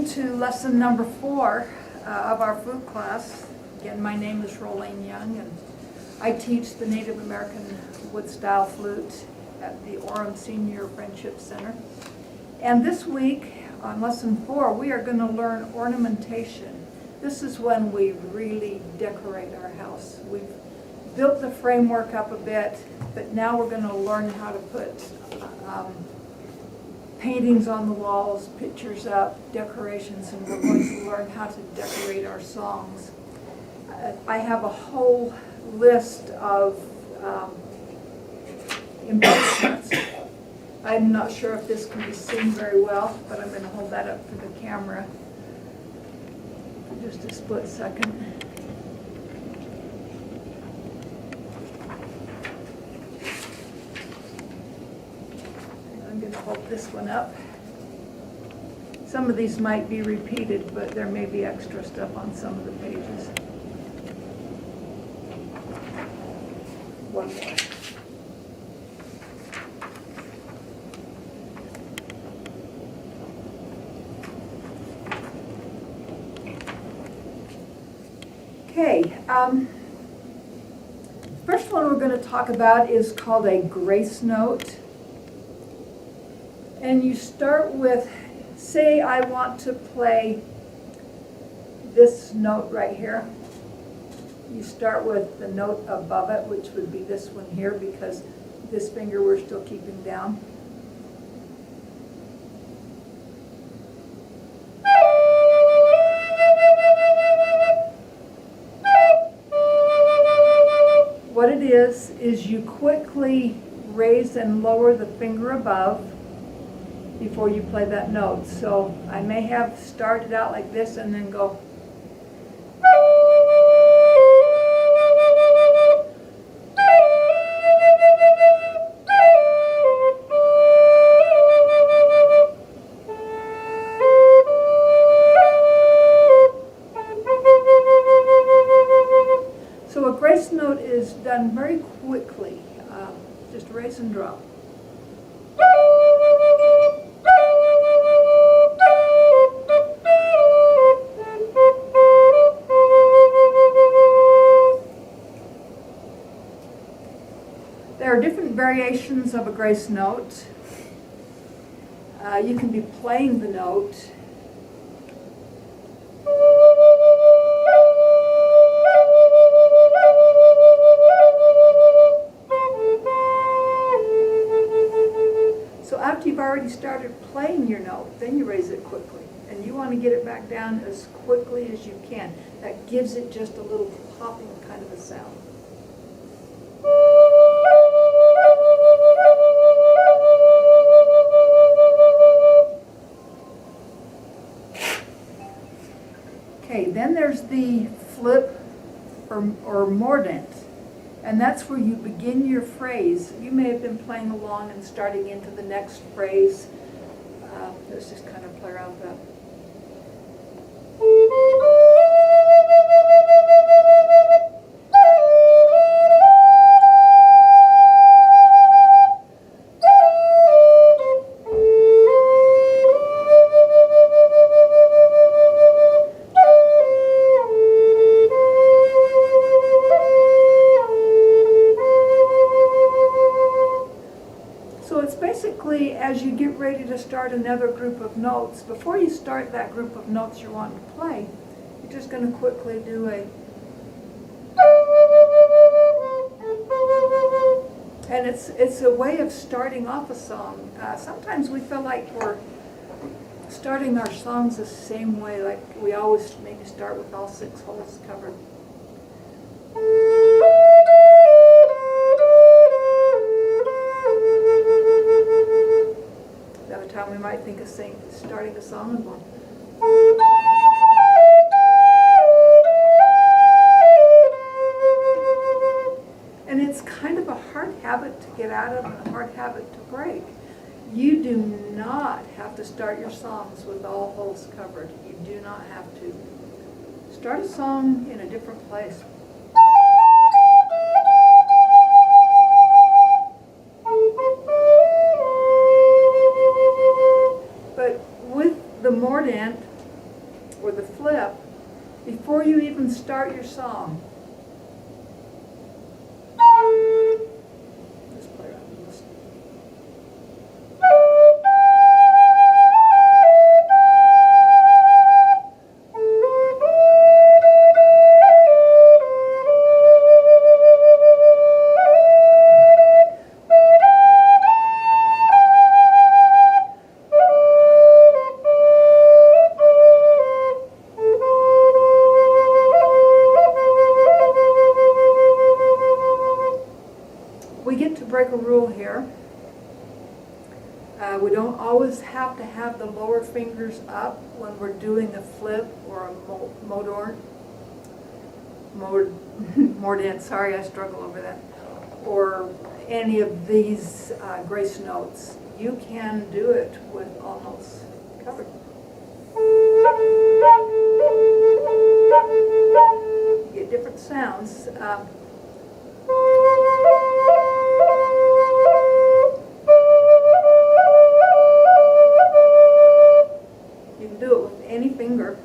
welcome to lesson number 4 of our flute class. Again, my name is Rolayne and I teach the Native American wood style flute at the Orem Senior Friendship Center. And this week on lesson 4, we are going to learn ornamentation. This is when we really decorate our house. We've built the framework up a bit, but now we're going to learn how to put paintings on the walls, pictures up, decorations, and we're going to learn how to decorate our songs. I have a whole list of embellishments. I'm not sure if this can be seen very well, but I'm going to hold that up for the camera for just a split second. I'm going to hold this one up. Some of these might be repeated, but there may be extra stuff on some of the pages. One more. Okay, first one we're going to talk about is called a grace note. And you start with, say I want to play this note right here. You start with the note above it, which would be this one here, because this finger we're still keeping down. What it is you quickly raise and lower the finger above before you play that note. So I may have started out like this and then go. So a grace note is done very quickly, just raise and drop. There are different variations of a grace note. You can be playing the note. So after you've already started playing your note, then you raise it quickly. And you want to get it back down as quickly as you can. That gives it just a little popping kind of a sound. Okay, then there's the flip or mordant, and that's where you begin your phrase. You may have been playing along and starting into the next phrase. Let's just kind of play around with that. Basically, as you get ready to start another group of notes, before you start that group of notes you're wanting to play, you're just going to quickly do a, and it's a way of starting off a song. Sometimes we feel like we're starting our songs the same way, like we always maybe start with all 6 holes covered. Time we might think of starting a song and going. And it's kind of a hard habit to get out of and a hard habit to break. You do not have to start your songs with all holes covered. You do not have to. Start a song in a different place. mordant, break a rule here. We don't always have to have the lower fingers up when we're doing a flip or a mordent, sorry, I struggle over that, or any of these grace notes. You can do it with all notes covered. You get different sounds. You can do it with any finger.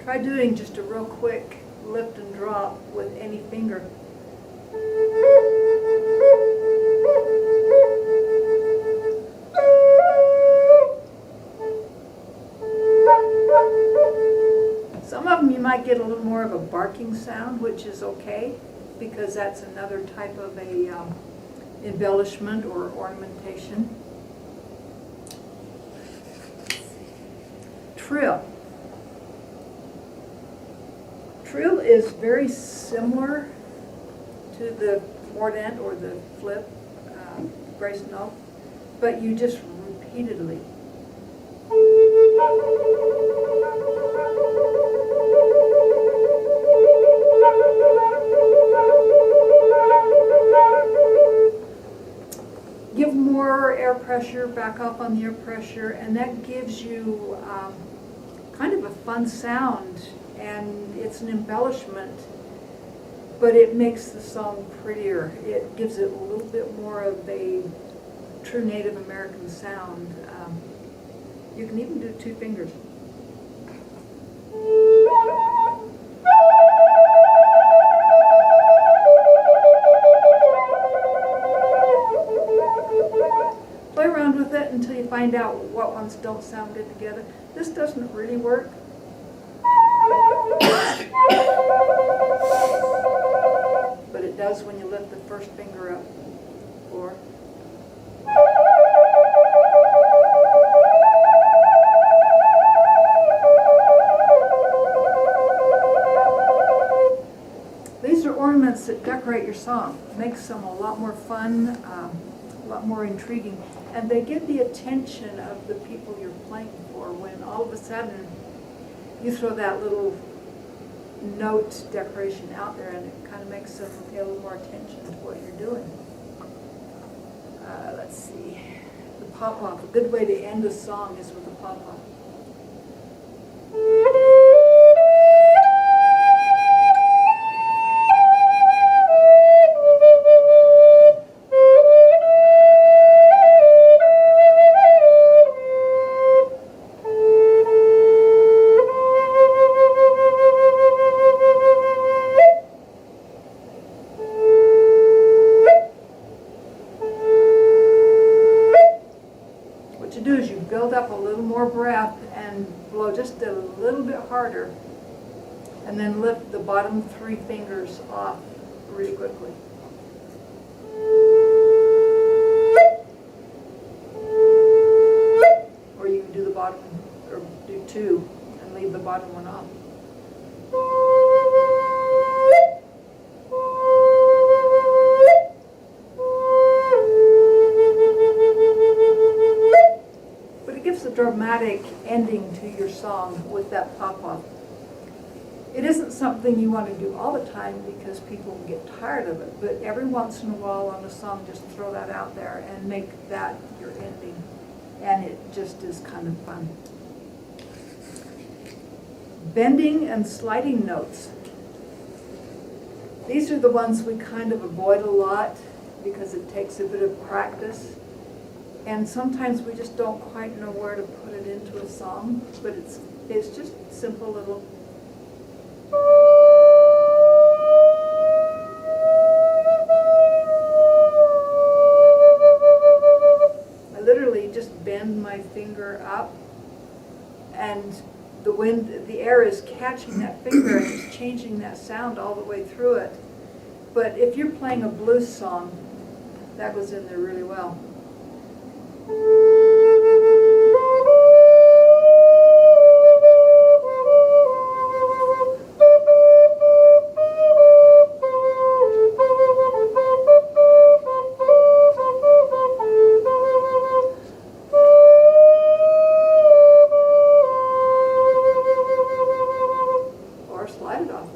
Try doing just a real quick lift and drop with any finger. Some of them you might get a little more of a barking sound, which is okay, because that's another type of a embellishment or ornamentation. Trill. Trill is very similar to the mordent or the flip grace note, but you just repeatedly. Give more air pressure, back off on the air pressure, and that gives you kind of a fun sound. And it's an embellishment, but it makes the song prettier. It gives it a little bit more of a true Native American sound. You can even do two fingers. Play around with it until you find out what ones don't sound good together. This doesn't really work. But it does when you lift the first finger up. Or these are ornaments that decorate your song. Makes them a lot more fun, a lot more intriguing, and they get the attention of the people you're playing for when all of a sudden you throw that little note decoration out there, and it kind of makes them pay a little more attention to what you're doing. Let's see. The pop-off. A good way to end a song is with a pop-off. Build up a little more breath and blow just a little bit harder, and then lift the bottom three fingers off really quickly. Or you can do the bottom, or do two and leave the bottom one off. Dramatic ending to your song with that pop-off. It isn't something you want to do all the time because people will get tired of it, but every once in a while on a song, just throw that out there and make that your ending, and it just is kind of fun. Bending and sliding notes. These are the ones we kind of avoid a lot because it takes a bit of practice. And sometimes we just don't quite know where to put it into a song, but it's just simple little. I literally just bend my finger up and the wind, the air is catching that finger and it's changing that sound all the way through it. But if you're playing a blues song, that goes in there really well. Or slide it off.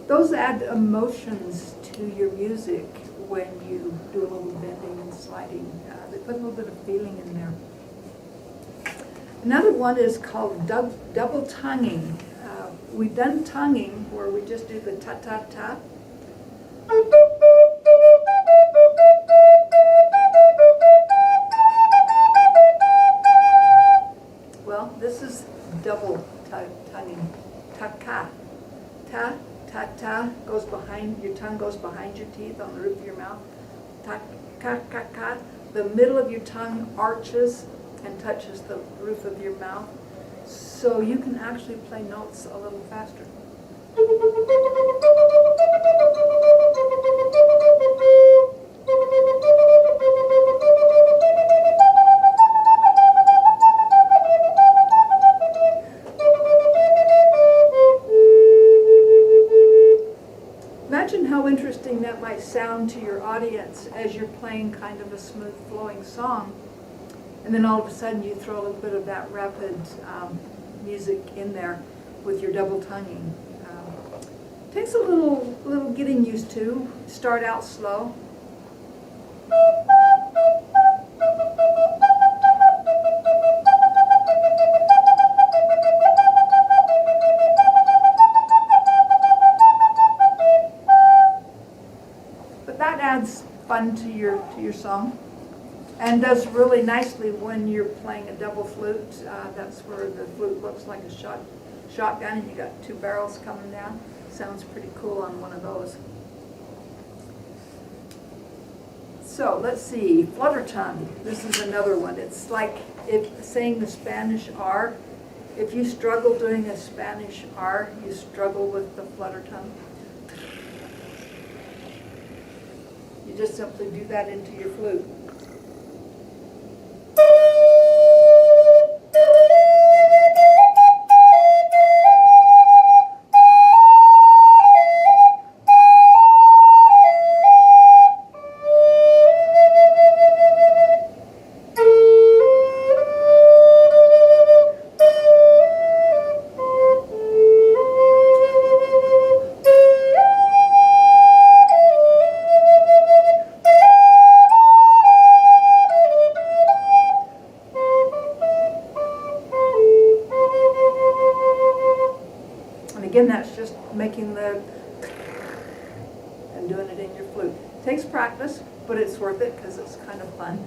Those add emotions to your music when you do a little bending and sliding. They put a little bit of feeling in there. Another one is called double tonguing. We've done tonguing where we just do the ta-ta-ta. Well, this is double tonguing. Ta-ka. Ta. Ta-ta goes behind, your tongue goes behind your teeth on the roof of your mouth. Ta-ka-ka-ka. The middle of your tongue arches and touches the roof of your mouth. So you can actually play notes a little faster. Imagine how interesting that might sound to your audience as you're playing kind of a smooth flowing song, and then all of a sudden you throw a little bit of that rapid music in there with your double tonguing. Takes a little getting used to. Start out slow. That adds fun to your song, and does really nicely when you're playing a double flute. That's where the flute looks like a shotgun, and you got two barrels coming down. Sounds pretty cool on one of those. So let's see, flutter tongue. This is another one. It's like saying the Spanish R. If you struggle doing a Spanish R, you struggle with the flutter tongue. You just simply do that into your flute. Again, that's just making the and doing it in your flute. Takes practice, but it's worth it because it's kind of fun.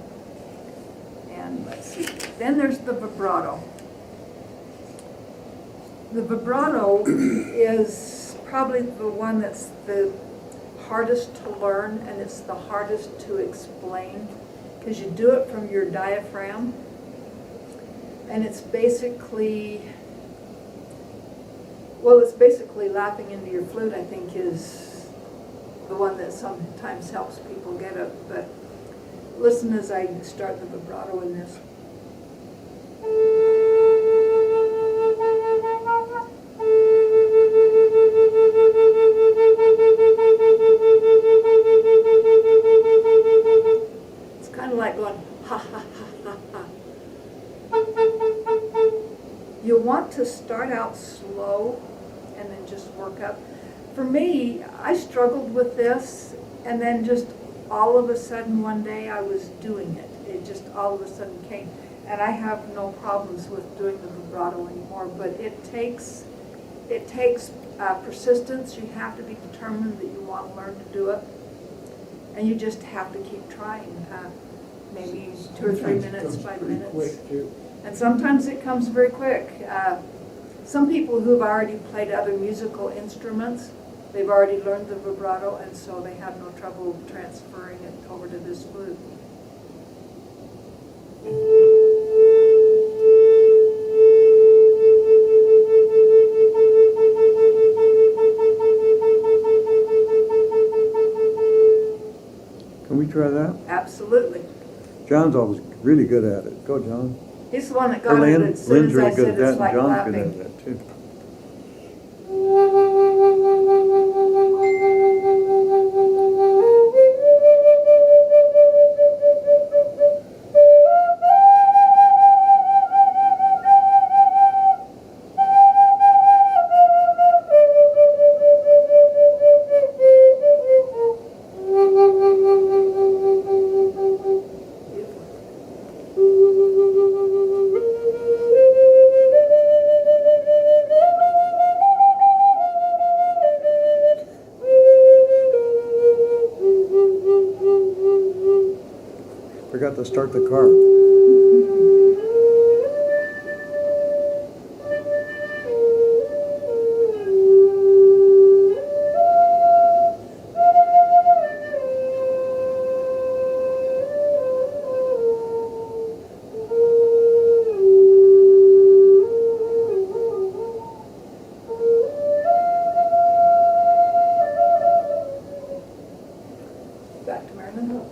And let's see. Then there's the vibrato. The vibrato is probably the one that's the hardest to learn, and it's the hardest to explain because you do it from your diaphragm, and it's basically laughing into your flute, I think, is the one that sometimes helps people get it. But listen as I start the vibrato in this. It's kind of like going, ha, ha, ha, ha, ha. You'll want to start out slow and then just work up. For me, I struggled with this, and then just all of a sudden one day I was doing it. It just all of a sudden came. And I have no problems with doing the vibrato anymore, but it takes persistence. You have to be determined that you want to learn to do it. And you just have to keep trying. Maybe 2 or 3 minutes, 5 minutes. And sometimes it comes very quick. Some people who've already played other musical instruments, they've already learned the vibrato, and so they have no trouble transferring it over to this flute. Can we try that? Absolutely. John's always really good at it. Go, John. He's the one that Or got it Lynn. as soon Lynn's as I really good said at that, it's and like John's good laughing. at that too. Forgot to start the car. Back to Marilyn.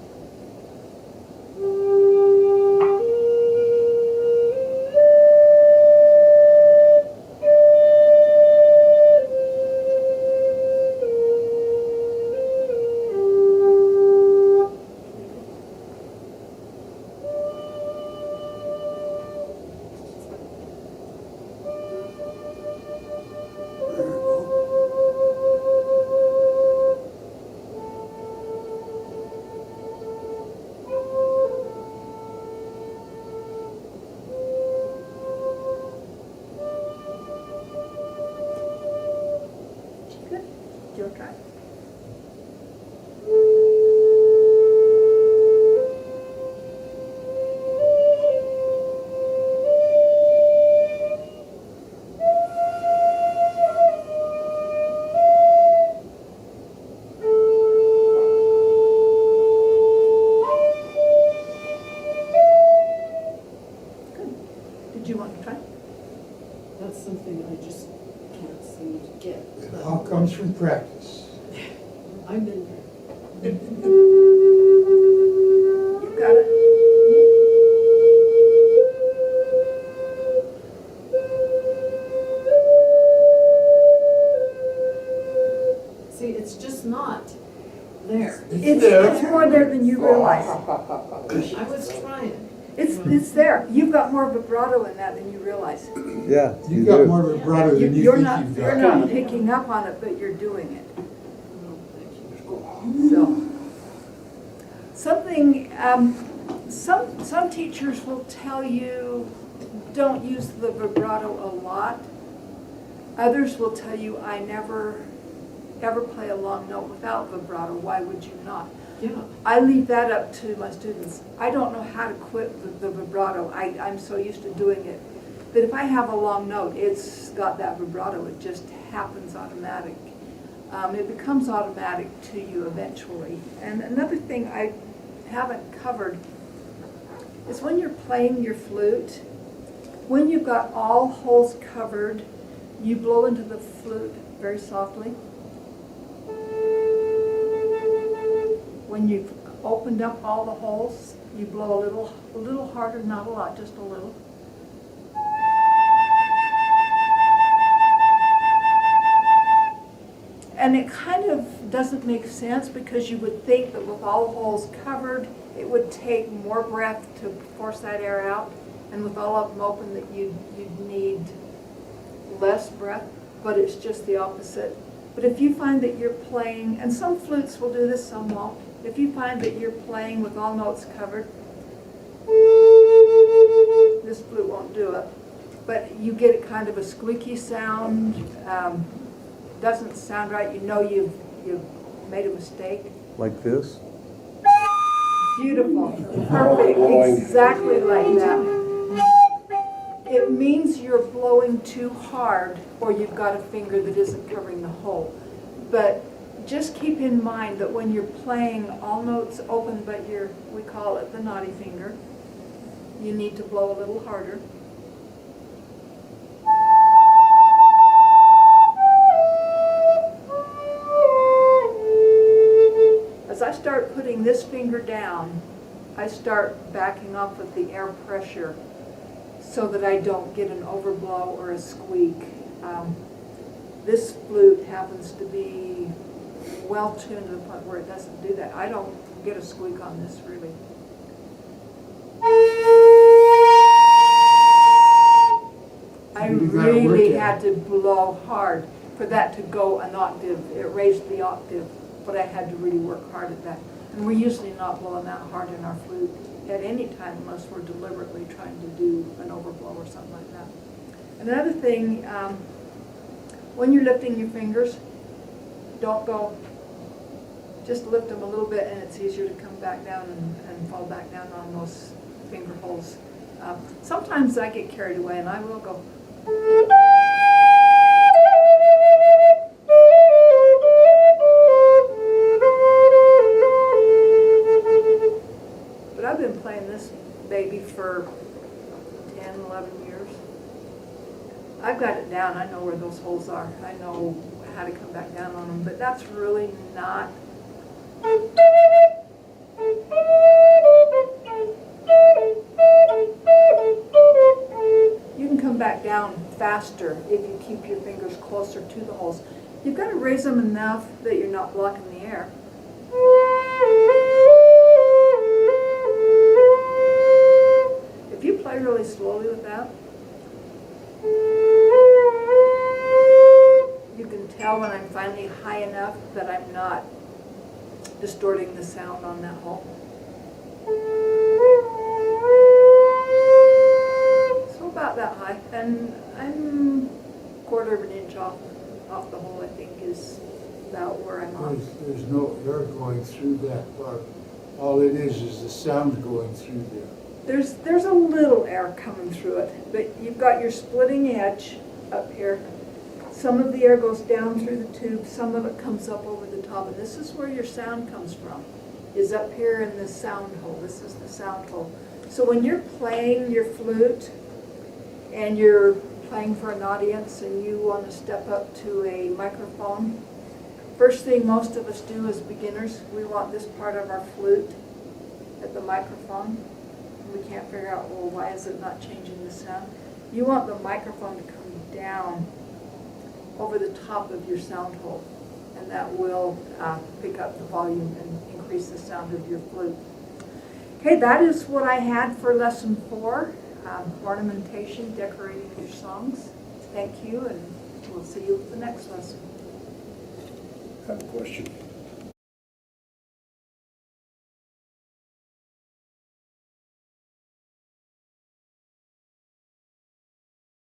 Good. Your try. Good. Did you want to try? That's something I just can't seem to get. It all comes from practice. I've been there. You got it? See, it's just not there. It's more there than you realize. I was trying. It's there. You've got more vibrato in that than you realize. Yeah, you You got do. more vibrato than you You're think not, you've you're got. not picking up on it, but you're doing it. Oh, thank you. So, something, some teachers will tell you, don't use the vibrato a lot. Others will tell you, I never, ever play a long note without vibrato. Why would you not? Yeah. I leave that up to my students. I don't know how to quit the vibrato. I'm so used to doing it. But if I have a long note, it's got that vibrato. It just happens automatic. It becomes automatic to you eventually. And another thing I haven't covered is when you're playing your flute, when you've got all holes covered, you blow into the flute very softly. When you've opened up all the holes, you blow a little harder, not a lot, just a little. And it kind of doesn't make sense because you would think that with all the holes covered, it would take more breath to force that air out. And with all of them open, that you'd need less breath, but it's just the opposite. But if you find that you're playing, and some flutes will do this, some won't. If you find that you're playing with all notes covered, this flute won't do it. But you get a kind of a squeaky sound, doesn't sound right, you know you've made a mistake. Like this? Beautiful, perfect, exactly like that. It it means you're blowing too hard or you've got a finger that isn't covering the hole. But just keep in mind that when you're playing all notes open but we call it the naughty finger, you need to blow a little harder. As I start putting this finger down, I start backing off of the air pressure so that I don't get an overblow or a squeak. This flute happens to be well tuned to the point where it doesn't do that. I don't get a squeak on this really. I You gotta work really at had to blow hard for that to go an octave. It raised the octave, but I had to really work hard at that. And we're usually not blowing that hard in our flute at any time unless we're deliberately trying to do an overblow or something like that. Another thing, when you're lifting your fingers, don't go, just lift them a little bit and it's easier to come back down and fall back down on those finger holes. Sometimes I get carried away and I will go. But I've been playing this baby for 10, 11 years. I've got it down. I know where those holes are. I know how to come back down on them, but that's really not. You can come back down faster if you keep your fingers closer to the holes. You've got to raise them enough that you're not blocking the air. If you play really slowly with that, you can tell when I'm finally high enough that I'm not distorting the sound on that hole. So about that high, and I'm quarter of an inch off the hole, I think, is about where I'm on. There's no air going through that part. All it is the sound going through there. There's a little air coming through it, but you've got your splitting edge up here. Some of the air goes down through the tube, some of it comes up over the top, and this is where your sound comes from, is up here in the sound hole. This is the sound hole. So when you're playing your flute and you're playing for an audience and you want to step up to a microphone, first thing most of us do as beginners, we want this part of our flute at the microphone. We can't figure out, well, why is it not changing the sound? You want the microphone to come down over the top of your sound hole, and that will pick up the volume and increase the sound of your flute. Okay, that is what I had for lesson 4, ornamentation, decorating your songs. Thank you, and we'll see you at the next lesson. I have a question.